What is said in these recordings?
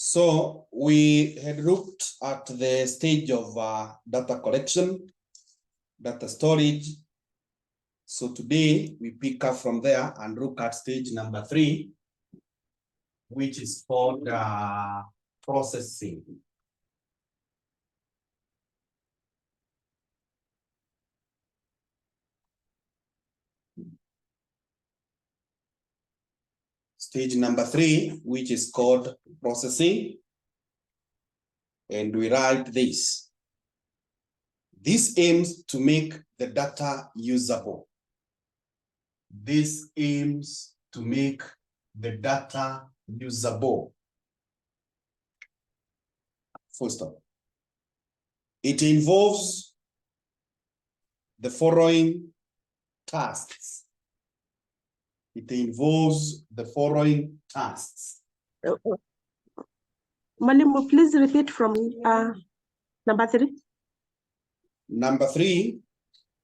So we had looked at the stage of data collection, data storage. So today we pick up from there and look at stage number 3, which is called processing. Stage number 3, which is called processing. And we write this. This aims to make the data usable. This aims to make the data usable. Full stop. It involves the following tasks. It involves the following tasks. Malimu, please repeat from number 3. Number 3,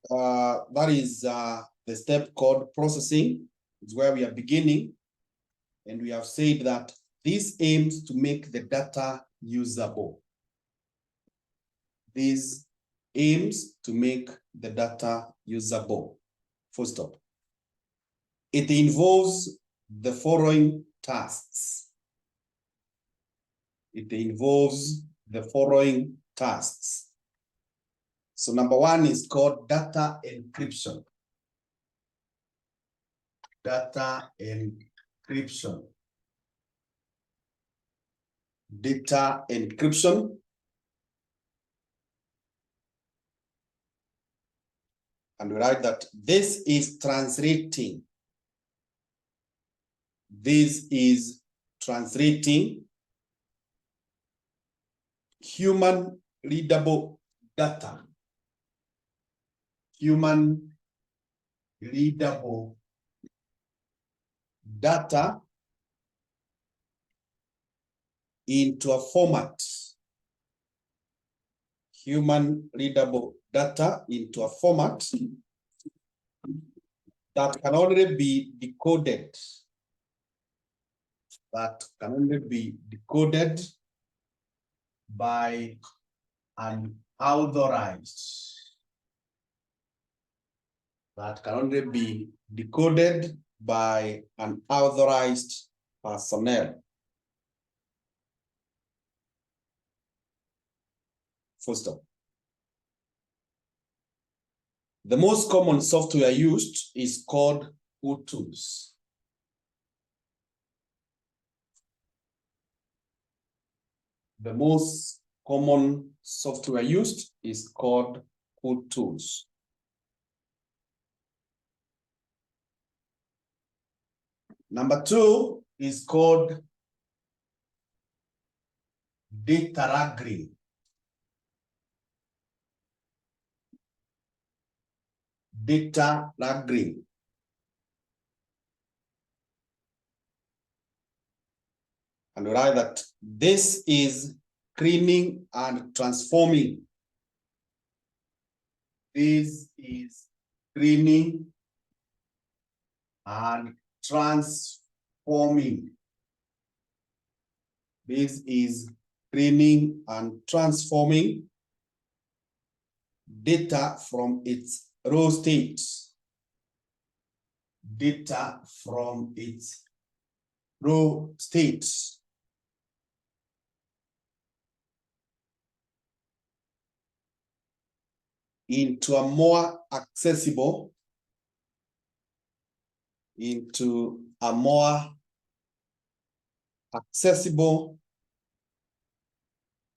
that is the step called processing. It's where we are beginning. And we have said that this aims to make the data usable. This aims to make the data usable. Full stop. It involves the following tasks. It involves the following tasks. So number 1 is called data encryption. Data encryption. Data encryption. And we write that this is translating. This is translating human readable data. Human readable data into a format. Human readable data into a format that can only be decoded. That can only be decoded by an authorized. That can only be decoded by an authorized personnel. Full stop. The most common software used is called tools. The most common software used is called tools. Number 2 is called data wrangling. Data wrangling. And we write that this is cleaning and transforming. This is cleaning and transforming. This is cleaning and transforming data from its raw state. Data from its raw state into a more accessible,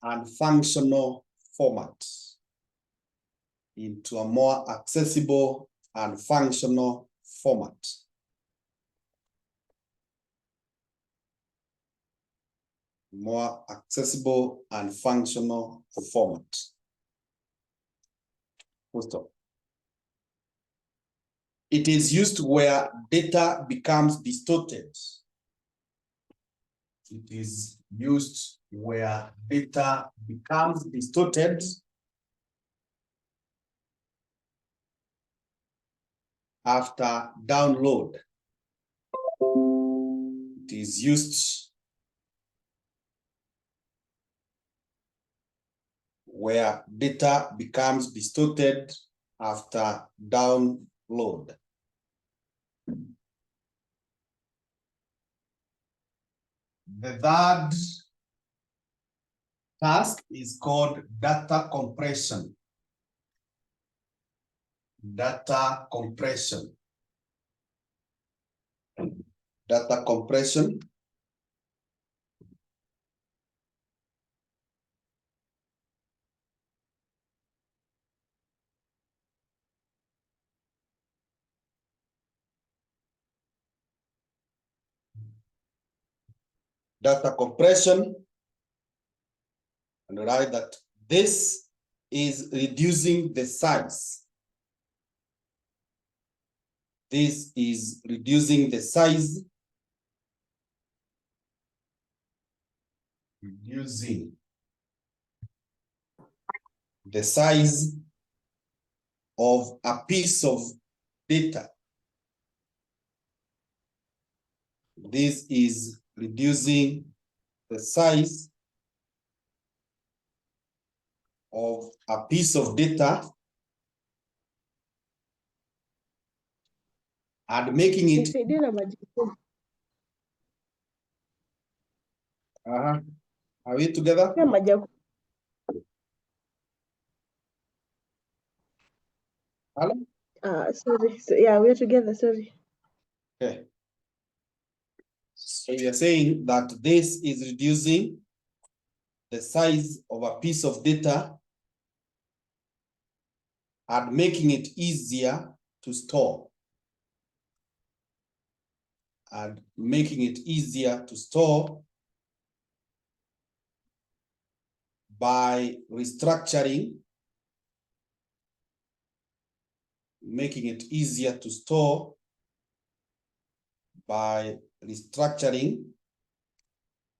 and functional format. Into a more accessible and functional format. More accessible and functional format. Full stop. It is used where data becomes distorted. It is used where data becomes distorted after download. It is used where data becomes distorted after download. The third task is called data compression. Data compression. Data compression. Data compression, and write that this is reducing the size. This is reducing the size. Reducing the size of a piece of data. This is reducing the size of a piece of data and making it. Are we together? Hello? Sorry. So, yeah, we're together. Sorry. Okay. So you're saying that this is reducing the size of a piece of data and making it easier to store. And making it easier to store by restructuring, making it easier to store by restructuring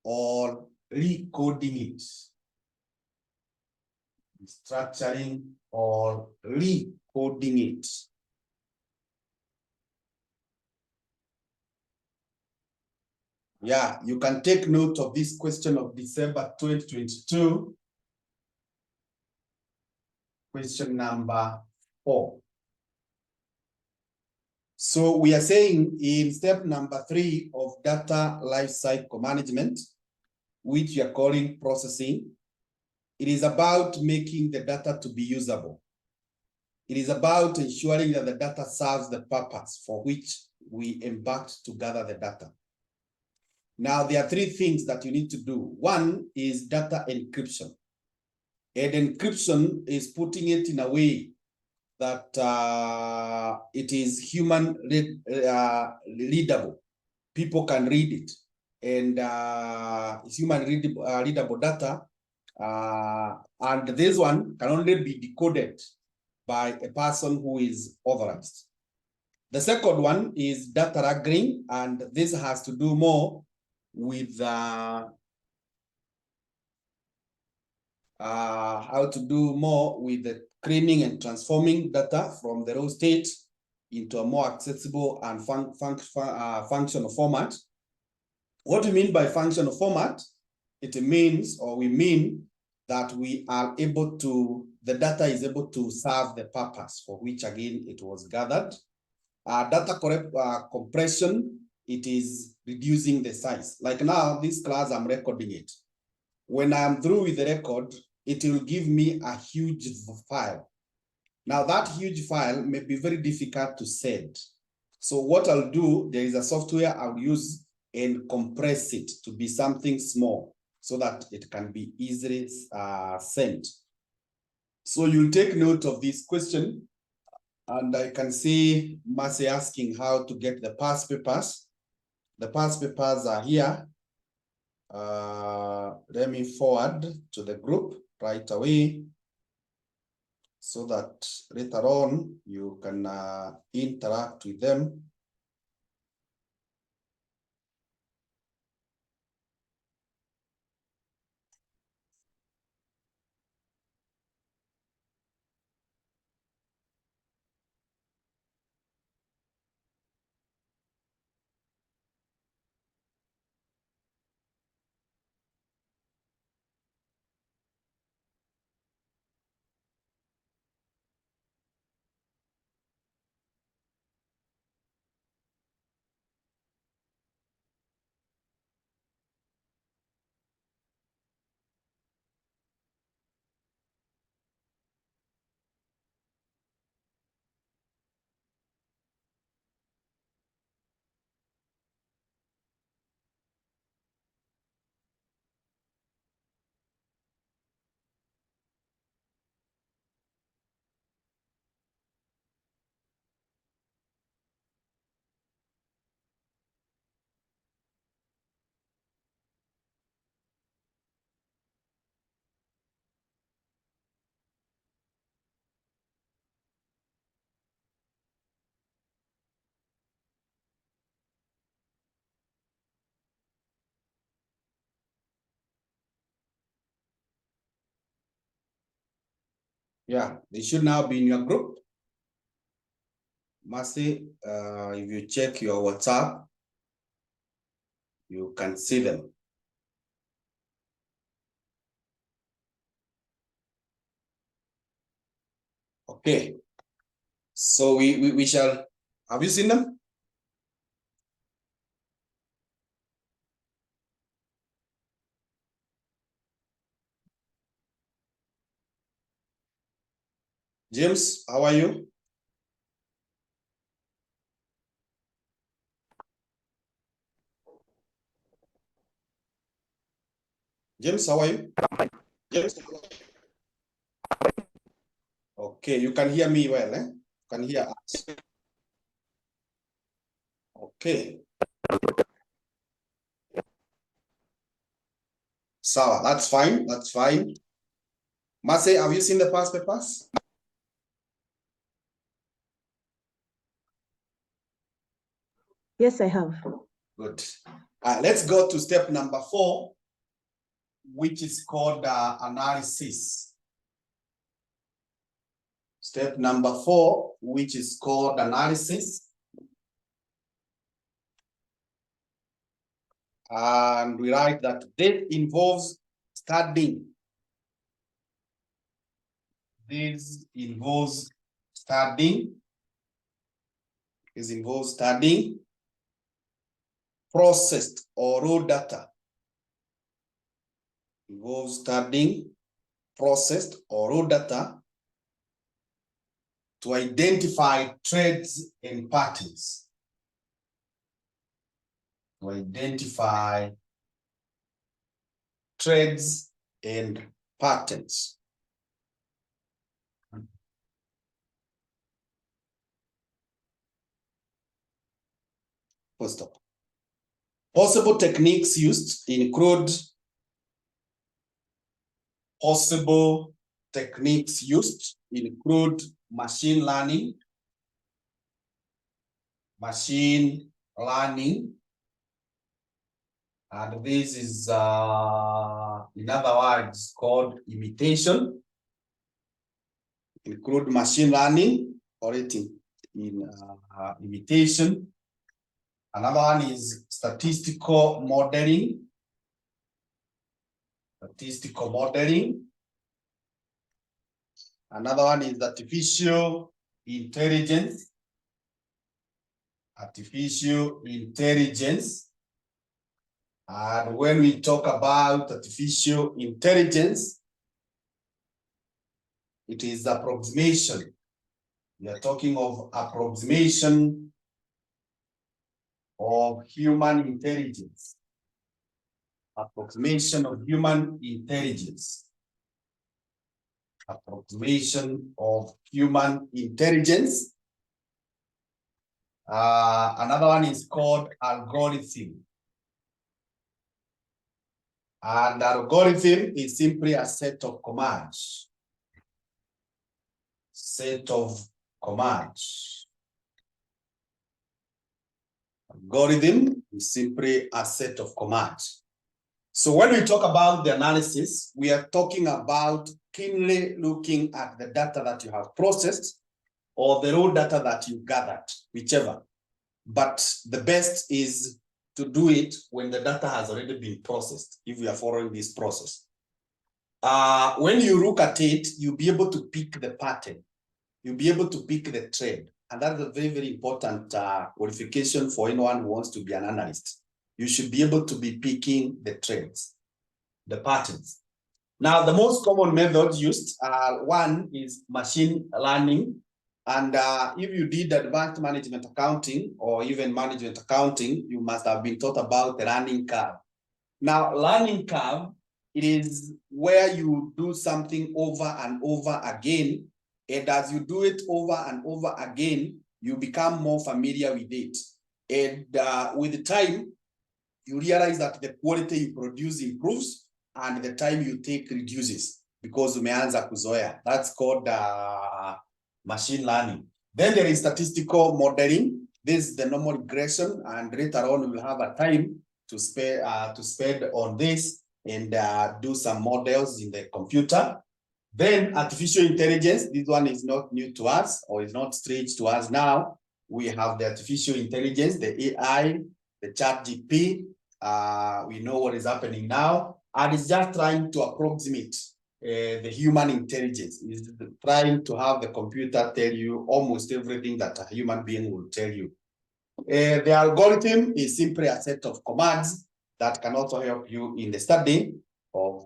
or recoding it. Restructuring or recoding it. Yeah, you can take note of this question of December 2022. Question number 4. So we are saying in step number 3 of data lifecycle management, which we are calling processing, it is about making the data to be usable. It is about ensuring that the data serves the purpose for which we embarked to gather the data. Now, there are 3 things that you need to do. One is data encryption. And encryption is putting it in a way that it is human readable. People can read it. And it's human readable data. And this one can only be decoded by a person who is authorized. The second one is data wrangling, and this has to do more with how to do more with the cleaning and transforming data from the raw state into a more accessible and functional format. What do you mean by functional format? It means, or we mean, that we are able to, the data is able to serve the purpose for which, again, it was gathered. Data compression, it is reducing the size. Like now, this class, I'm recording it. When I'm through with the record, it will give me a huge file. Now, that huge file may be very difficult to send. So what I'll do, there is a software I'll use and compress it to be something small so that it can be easily sent. So you'll take note of this question. And I can see Mercy asking how to get the past papers. The past papers are here. Let me forward to the group right away so that later on you can interact with them. Yeah, they should now be in your group. Mercy, if you check your WhatsApp, you can see them. Okay. So we shall, have you seen them? James, how are you? James, how are you? James? Okay, you can hear me well, eh? You can hear us. Okay. So that's fine. That's fine. Mercy, have you seen the past papers? Yes, I have. Good. Let's go to step number 4, which is called analysis. Step number 4, which is called analysis. And we write that this involves studying. This involves studying. This involves studying processed or raw data. Involves studying processed or raw data to identify trends and patterns. To identify trends and patterns. Full stop. Possible techniques used include machine learning, and this is, in other words, called imitation. Include machine learning or imitation. Another one is statistical modeling. Another one is artificial intelligence. And when we talk about artificial intelligence, it is approximation. We are talking of approximation of human intelligence. Approximation of human intelligence. Approximation of human intelligence. Another one is called algorithm. And algorithm is simply a set of commands. Algorithm is simply a set of commands. So when we talk about the analysis, we are talking about keenly looking at the data that you have processed or the raw data that you gathered, whichever. But the best is to do it when the data has already been processed, if we are following this process. When you look at it, you'll be able to pick the pattern. You'll be able to pick the trend. And that's a very, very important qualification for anyone who wants to be an analyst. You should be able to be picking the trends, the patterns. Now, the most common methods used, one is machine learning. And if you did advanced management accounting or even management accounting, you must have been taught about the learning curve. Now, learning curve, it is where you do something over and over again. And as you do it over and over again, you become more familiar with it. And with time, you realize that the quality you produce improves and the time you take reduces because umeanza kuzoea. That's called machine learning. Then there is statistical modeling. This is the normal regression, and later on we'll have a time to spend on this and do some models in the computer. Then artificial intelligence, this one is not new to us or is not strange to us now. We have the artificial intelligence, the AI, the chat GP. We know what is happening now, and it's just trying to approximate the human intelligence. It's trying to have the computer tell you almost everything that a human being will tell you. The algorithm is simply a set of commands that can also help you in the study of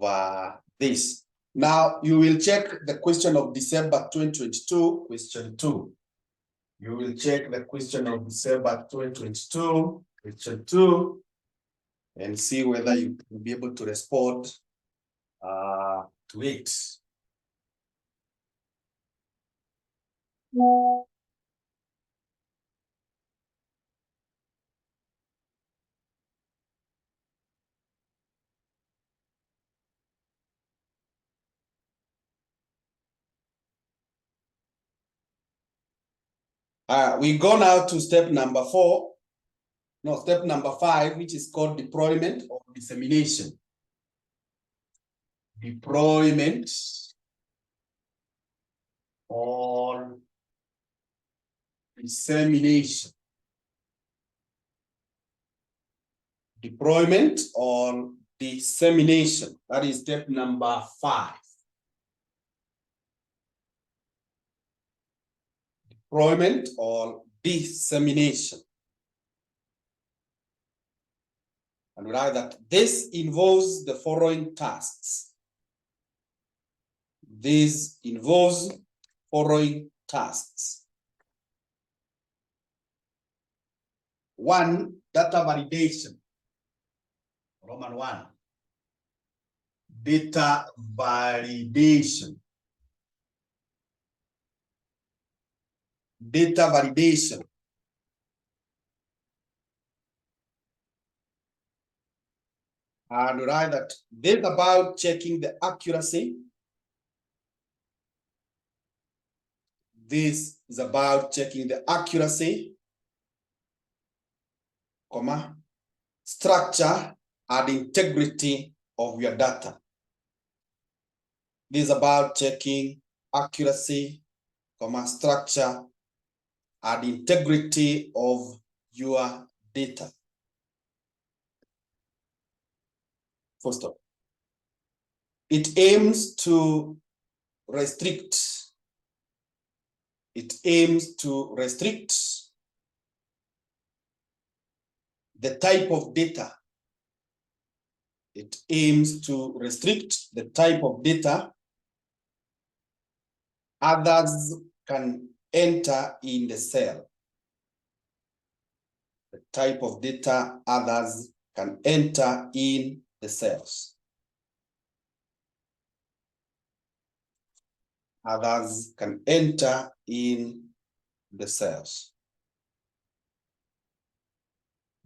this. Now, you will check the question of December 2022, question 2. You will check the question of December 2022, question 2, and see whether you will be able to respond to it. We go now to step number 4. No, step number 5, which is called deployment or dissemination. Deployment or dissemination. Deployment or dissemination. That is step number 5. Deployment or dissemination. And we write that this involves the following tasks. This involves following tasks. 1, data validation. Roman 1. Data validation. Data validation. And write that this is about checking the accuracy. This is about checking the accuracy, comma, structure and integrity of your data. This is about checking accuracy, comma, structure and integrity of your data. First of all, it aims to restrict. It aims to restrict the type of data. It aims to restrict the type of data others can enter in the cell. The type of data others can enter in the cells. Others can enter in the cells.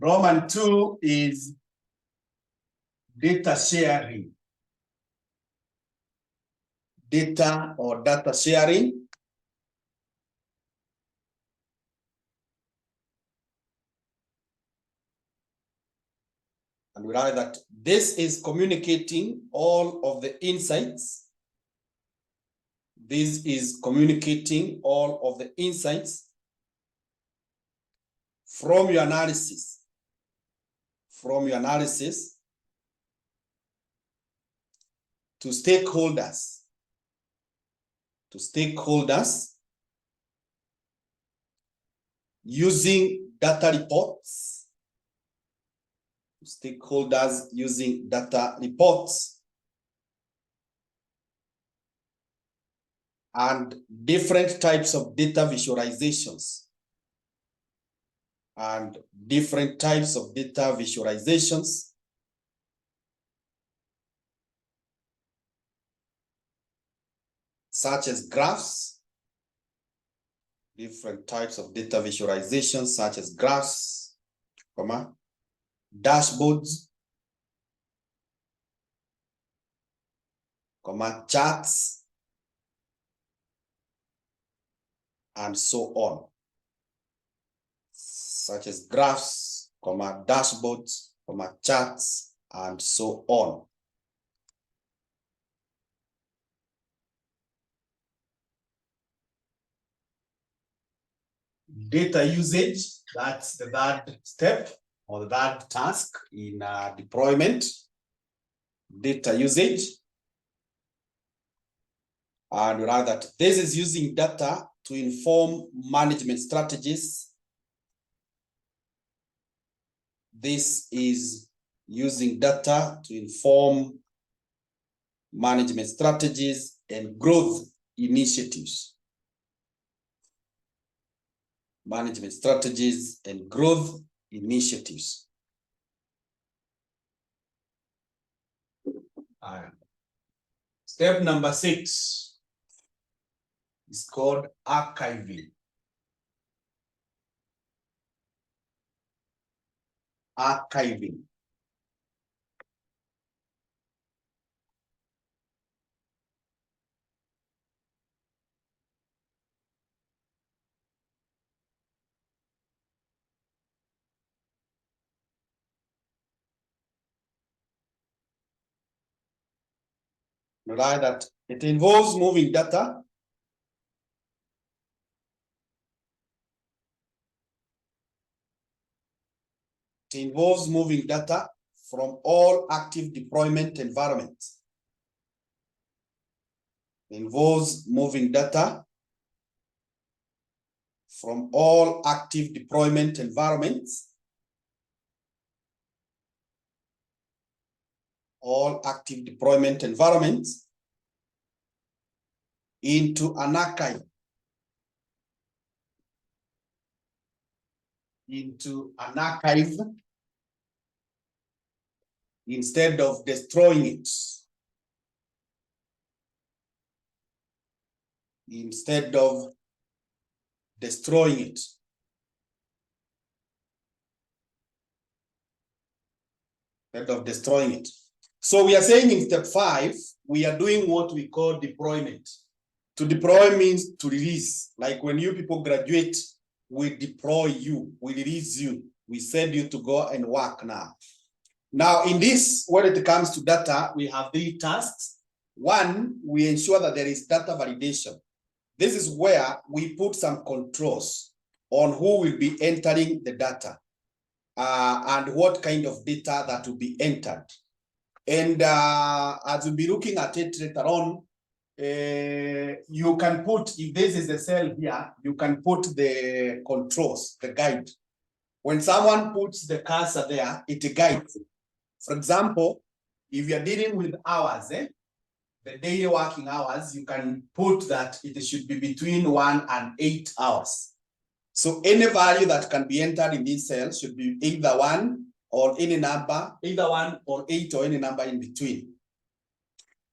Roman 2 is data sharing. Data or data sharing. And we write that this is communicating all of the insights. This is communicating all of the insights from your analysis. From your analysis to stakeholders. To stakeholders using data reports. Stakeholders using data reports and different types of data visualizations. And different types of data visualizations such as graphs, different types of data visualizations such as graphs, comma, dashboards, comma, charts, and so on, such as graphs, comma, dashboards, comma, charts, and so on. Data usage, that's the third step or the third task in deployment. Data usage. And we write that this is using data to inform management strategies. This is using data to inform management strategies and growth initiatives. Management strategies and growth initiatives. Step number 6 is called archiving. Archiving. Right, that it involves moving data from all active deployment environments. Involves moving data from all active deployment environments. All active deployment environments into an archive. Into an archive instead of destroying it. Instead of destroying it. Instead of destroying it. So we are saying in step 5, we are doing what we call deployment. To deploy means to release. Like when you people graduate, we deploy you, we release you, we send you to go and work now. Now in this, when it comes to data, we have 3 tasks. 1, we ensure that there is data validation. This is where we put some controls on who will be entering the data and what kind of data that will be entered. And as we'll be looking at it later on, you can put, if this is a cell here, you can put the controls, the guide. When someone puts the cursor there, it guides. For example, if you're dealing with hours, the daily working hours, you can put that it should be between 1 and 8 hours. So any value that can be entered in this cell should be either 1 or any number, either 1 or 8 or any number in between.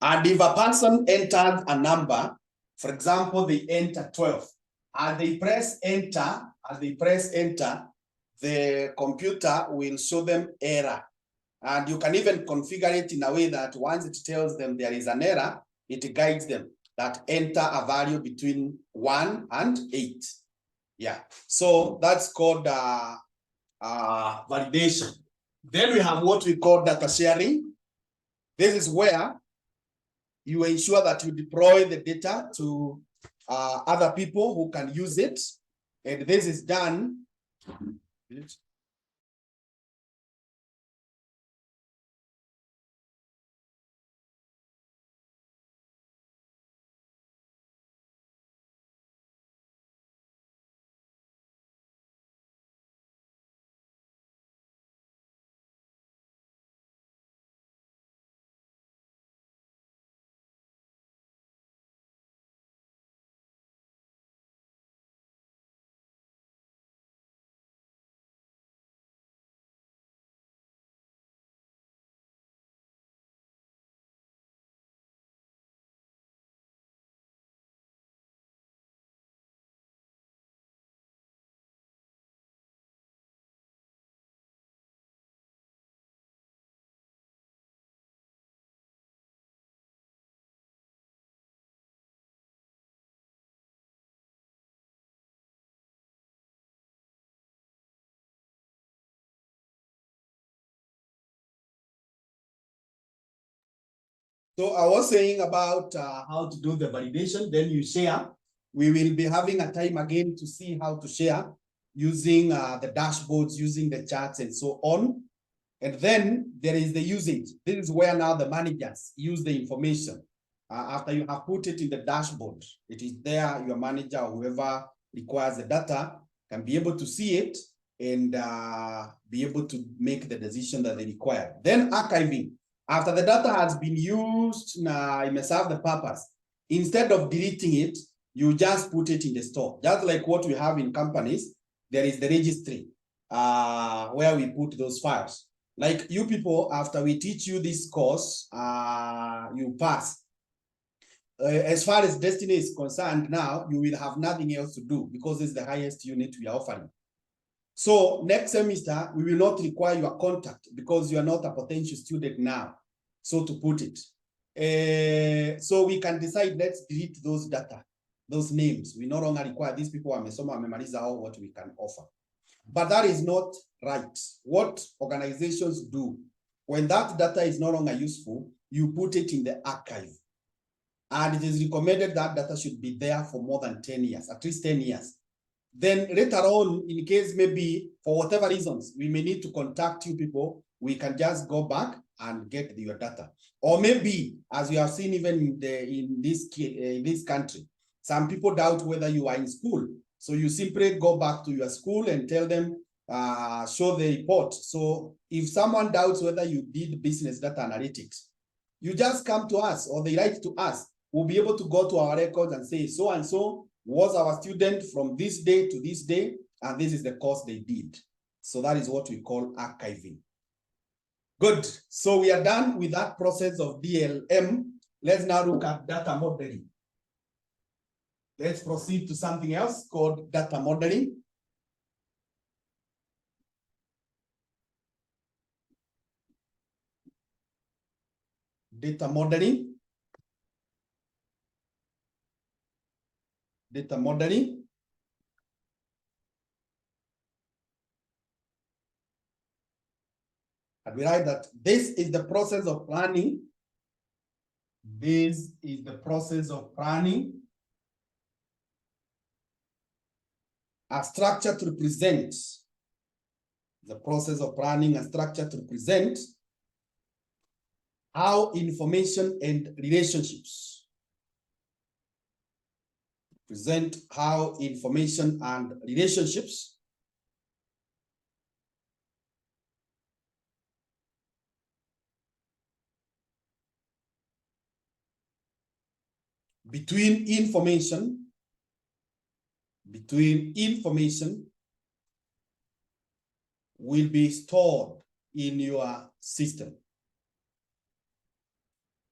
And if a person entered a number, for example, they enter 12, and they press enter, the computer will show them error. And you can even configure it in a way that once it tells them there is an error, it guides them that enter a value between 1 and 8. Yeah, so that's called validation. Then we have what we call data sharing. This is where you ensure that you deploy the data to other people who can use it. And this is done. So I was saying about how to do the validation, then you share We will be having a time again to see how to share using the dashboards, using the charts and so on. And then there is the usage. This is where now the managers use the information. After you have put it in the dashboard, it is there, your manager or whoever requires the data can be able to see it and be able to make the decision that they require. Then archiving. After the data has been used, it may serve the purpose. Instead of deleting it, you just put it in the store. Just like what we have in companies, there is the registry where we put those files. Like you people, after we teach you this course, you pass. As far as Destiny is concerned now, you will have nothing else to do because it's the highest unit we are offering. So next semester, we will not require your contact because you are not a potential student now. So to put it, so we can decide, let's delete those data, those names. We no longer require these people wamesoma wamemaliza all what we can offer. But that is not right. What organizations do, when that data is no longer useful, you put it in the archive. And it is recommended that data should be there for more than 10 years, at least 10 years. Then later on, in case maybe for whatever reasons, we may need to contact you people, we can just go back and get your data. Or maybe, as you have seen even in this country, some people doubt whether you are in school. So you simply go back to your school and tell them, show the report. So if someone doubts whether you did business data analytics, you just come to us or they write to us. We'll be able to go to our records and say, so and so was our student from this day to this day, and this is the course they did. So that is what we call archiving. Good. So we are done with that process of DLM. Let's now look at data modeling. Let's proceed to something else called data modeling. Data modeling. Data modeling. And we write that this is the process of planning. This is the process of planning a structure to represent. The process of planning a structure to represent how information and relationships present how information and relationships between information will be stored in your system.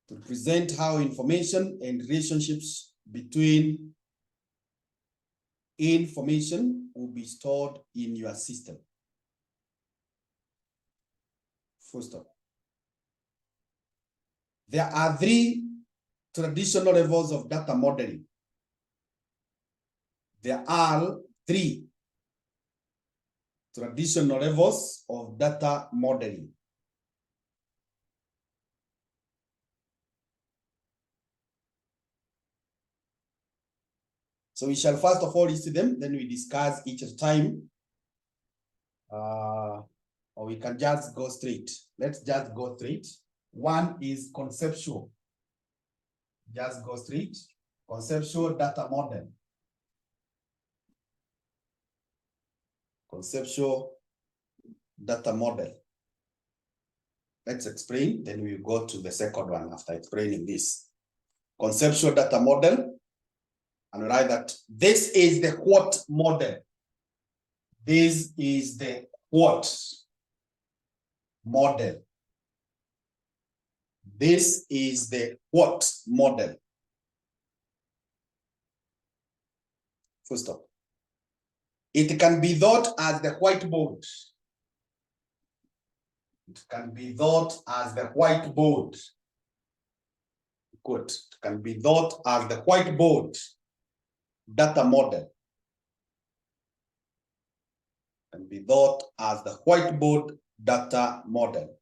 To present how information and relationships between information will be stored in your system. First off, there are 3 traditional levels of data modeling. There are 3 traditional levels of data modeling. So we shall first of all list them, then we discuss each time. Or we can just go straight. Let's just go straight. One is conceptual. Just go straight. Conceptual data model. Conceptual data model. Let's explain, then we'll go to the second one after explaining this. Conceptual data model. And write that this is the what model. This is the what model. This is the what model. First off, it can be thought as the whiteboard. It can be thought as the whiteboard. Good. It can be thought as the whiteboard data model. Can be thought as the whiteboard data model.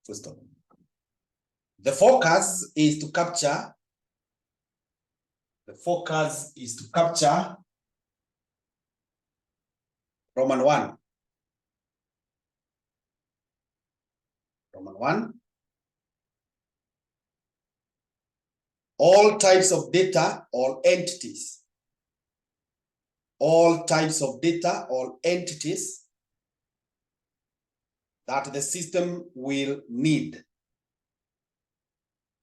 First of all, The focus is to capture. The focus is to capture Roman 1. Roman 1. All types of data or entities. All types of data or entities that the system will need.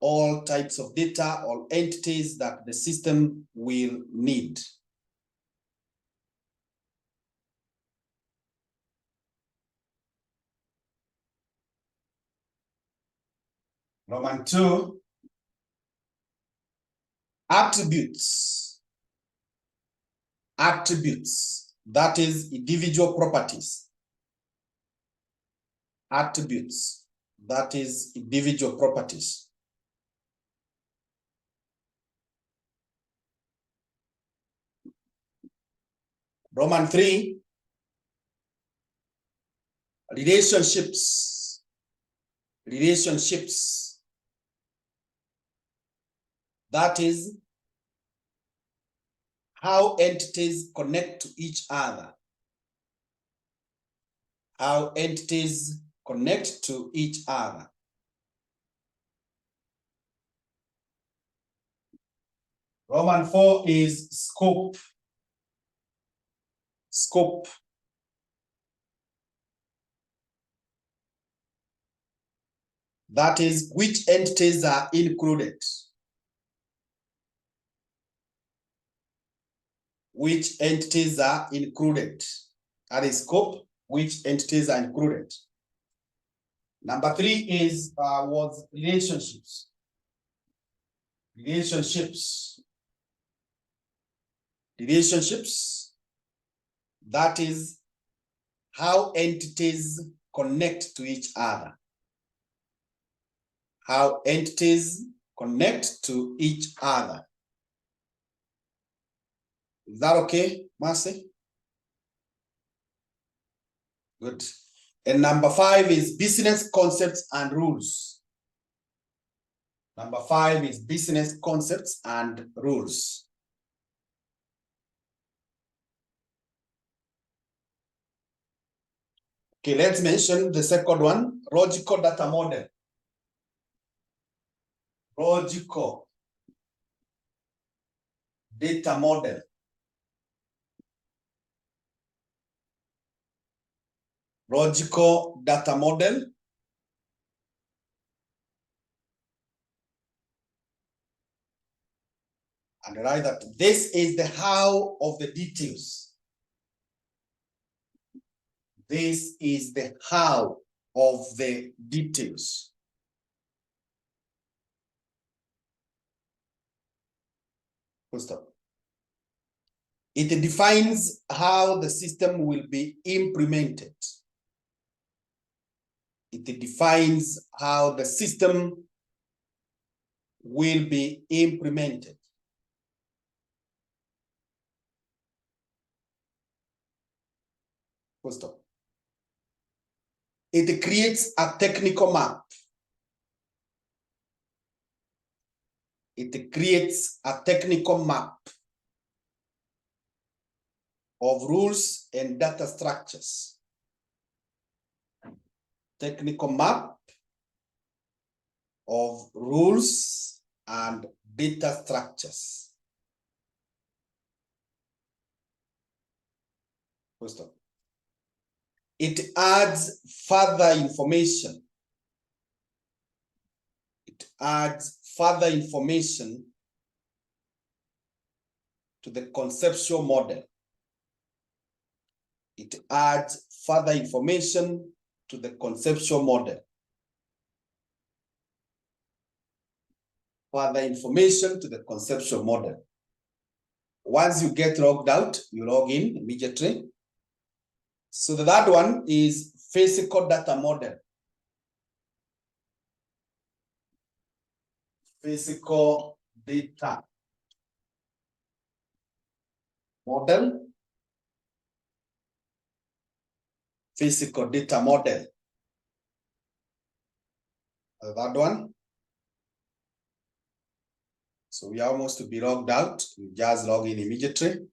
All types of data or entities that the system will need. Roman 2, attributes. Attributes, that is individual properties. Attributes, that is individual properties. Roman 3, relationships. Relationships, that is how entities connect to each other. How entities connect to each other. Roman 4 is scope. Scope. That is which entities are included. Which entities are included. That is scope, which entities are included. Number 3 is was relationships. Relationships. Relationships, that is how entities connect to each other. How entities connect to each other. Is that okay, Marcy? Good. And number 5 is business concepts and rules. Number 5 is business concepts and rules. Okay, let's mention the second one, logical data model. Logical data model. Logical data model. And write that this is the how of the details. This is the how of the details. Full stop. It defines how the system will be implemented. It defines how the system will be implemented. Full stop. It creates a technical map. It creates a technical map of rules and data structures. Technical map of rules and data structures. First of all, it adds further information. It adds further information to the conceptual model. It adds further information to the conceptual model. Further information to the conceptual model. Once you get logged out, you log in immediately. So the third one is physical data model. Physical data model. Physical data model. The third one. So we are almost to be logged out. We just log in immediately.